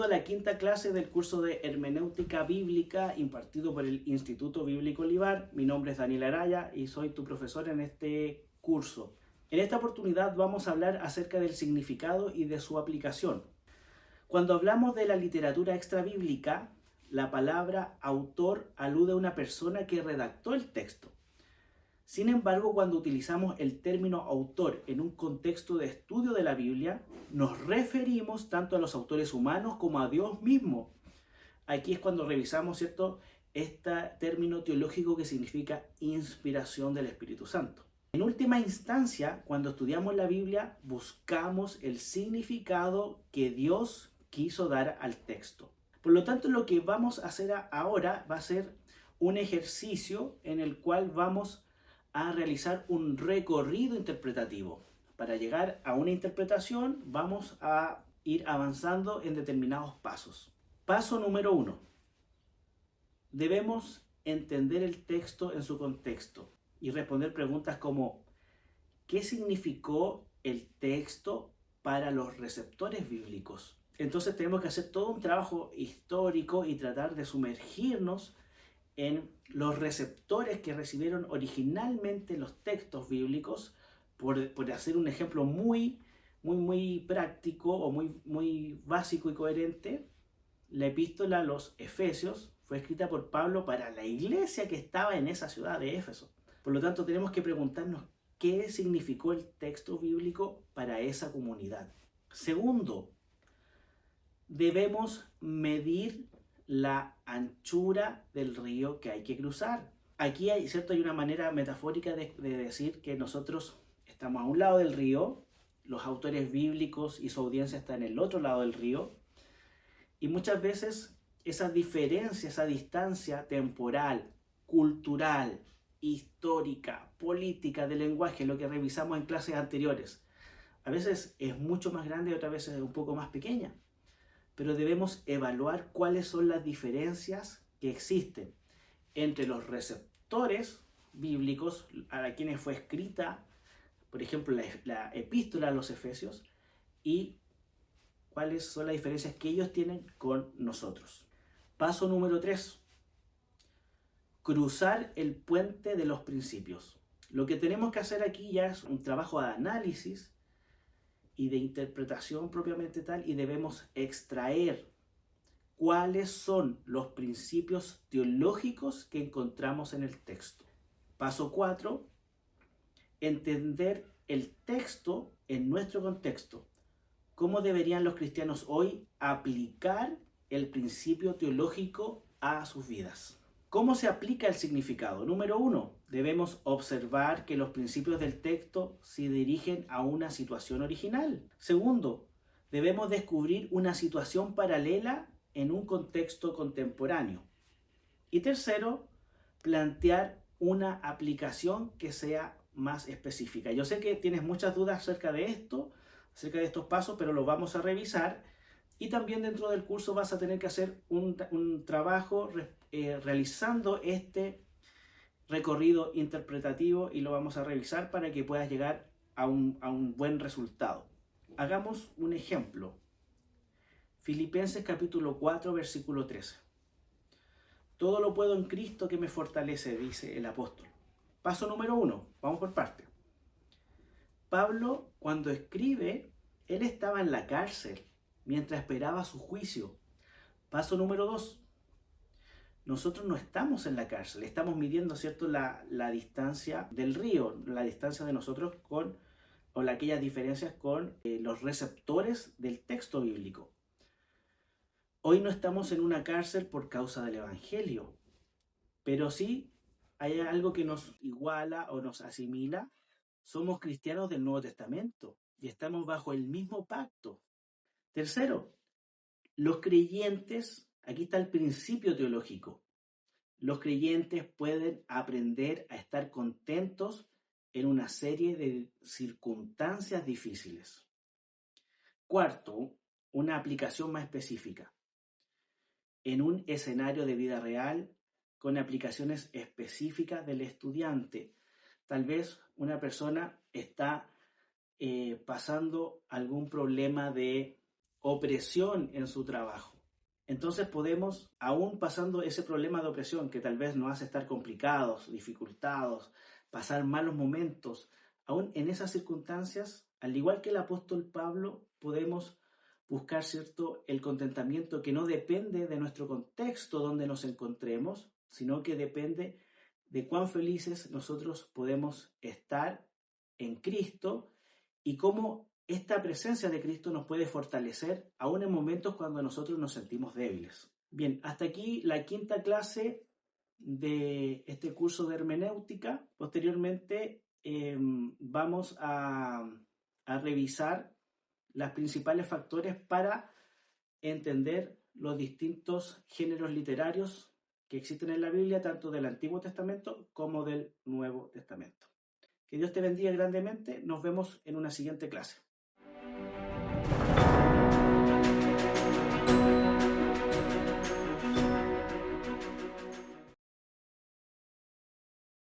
Bienvenido a la quinta clase del curso de Hermenéutica Bíblica impartido por el Instituto Bíblico Olivar. Mi nombre es Daniel Araya y soy tu profesor en este curso. En esta oportunidad vamos a hablar acerca del significado y de su aplicación. Cuando hablamos de la literatura extrabíblica, la palabra autor alude a una persona que redactó el texto. Sin embargo, cuando utilizamos el término autor en un contexto de estudio de la Biblia, nos referimos tanto a los autores humanos como a Dios mismo. Aquí es cuando revisamos, ¿cierto?, este término teológico que significa inspiración del Espíritu Santo. En última instancia, cuando estudiamos la Biblia, buscamos el significado que Dios quiso dar al texto. Por lo tanto, lo que vamos a hacer ahora va a ser un ejercicio en el cual vamos a realizar un recorrido interpretativo. Para llegar a una interpretación vamos a ir avanzando en determinados pasos. Paso número 1. Debemos entender el texto en su contexto y responder preguntas como ¿qué significó el texto para los receptores bíblicos? Entonces tenemos que hacer todo un trabajo histórico y tratar de sumergirnos en los receptores que recibieron originalmente los textos bíblicos. Por hacer un ejemplo muy práctico o muy básico y coherente, la epístola a los Efesios fue escrita por Pablo para la iglesia que estaba en esa ciudad de Éfeso. Por lo tanto, tenemos que preguntarnos qué significó el texto bíblico para esa comunidad. Segundo, debemos medir la anchura del río que hay que cruzar. Aquí hay una manera metafórica de decir que nosotros estamos a un lado del río, los autores bíblicos y su audiencia están en el otro lado del río, y muchas veces esa diferencia, esa distancia temporal, cultural, histórica, política, de lenguaje, lo que revisamos en clases anteriores, a veces es mucho más grande y otras veces es un poco más pequeña. Pero debemos evaluar cuáles son las diferencias que existen entre los receptores bíblicos a quienes fue escrita, por ejemplo, la epístola a los Efesios, y cuáles son las diferencias que ellos tienen con nosotros. Paso número 3. Cruzar el puente de los principios. Lo que tenemos que hacer aquí ya es un trabajo de análisis y de interpretación propiamente tal, y debemos extraer cuáles son los principios teológicos que encontramos en el texto. Paso 4. Entender el texto en nuestro contexto. ¿Cómo deberían los cristianos hoy aplicar el principio teológico a sus vidas? ¿Cómo se aplica el significado? Número 1. Debemos observar que los principios del texto se dirigen a una situación original. Segundo, debemos descubrir una situación paralela en un contexto contemporáneo. Y tercero, plantear una aplicación que sea más específica. Yo sé que tienes muchas dudas acerca de esto, acerca de estos pasos, pero los vamos a revisar. Y también dentro del curso vas a tener que hacer un trabajo realizando este recorrido interpretativo, y lo vamos a revisar para que puedas llegar a un buen resultado. Hagamos un ejemplo. Filipenses capítulo 4, versículo 13. Todo lo puedo en Cristo que me fortalece, dice el apóstol. Paso número 1, vamos por parte. Pablo, cuando escribe, él estaba en la cárcel mientras esperaba su juicio. Paso número 2. Nosotros no estamos en la cárcel, estamos midiendo, ¿cierto?, la distancia del río, la distancia de nosotros aquellas diferencias con los receptores del texto bíblico. Hoy no estamos en una cárcel por causa del Evangelio, pero sí hay algo que nos iguala o nos asimila. Somos cristianos del Nuevo Testamento y estamos bajo el mismo pacto. Tercero, los creyentes, aquí está el principio teológico. Los creyentes pueden aprender a estar contentos en una serie de circunstancias difíciles. Cuarto, una aplicación más específica. En un escenario de vida real, con aplicaciones específicas del estudiante. Tal vez una persona está pasando algún problema de opresión en su trabajo. entonces podemos, aún pasando ese problema de opresión que tal vez nos hace estar complicados, dificultados, pasar malos momentos, aún en esas circunstancias, al igual que el apóstol Pablo, podemos buscar, ¿cierto?, el contentamiento que no depende de nuestro contexto donde nos encontremos, sino que depende de cuán felices nosotros podemos estar en Cristo y cómo esta presencia de Cristo nos puede fortalecer aún en momentos cuando nosotros nos sentimos débiles. Bien, hasta aquí la quinta clase de este curso de hermenéutica. Posteriormente vamos a revisar los principales factores para entender los distintos géneros literarios que existen en la Biblia, tanto del Antiguo Testamento como del Nuevo Testamento. Que Dios te bendiga grandemente. Nos vemos en una siguiente clase.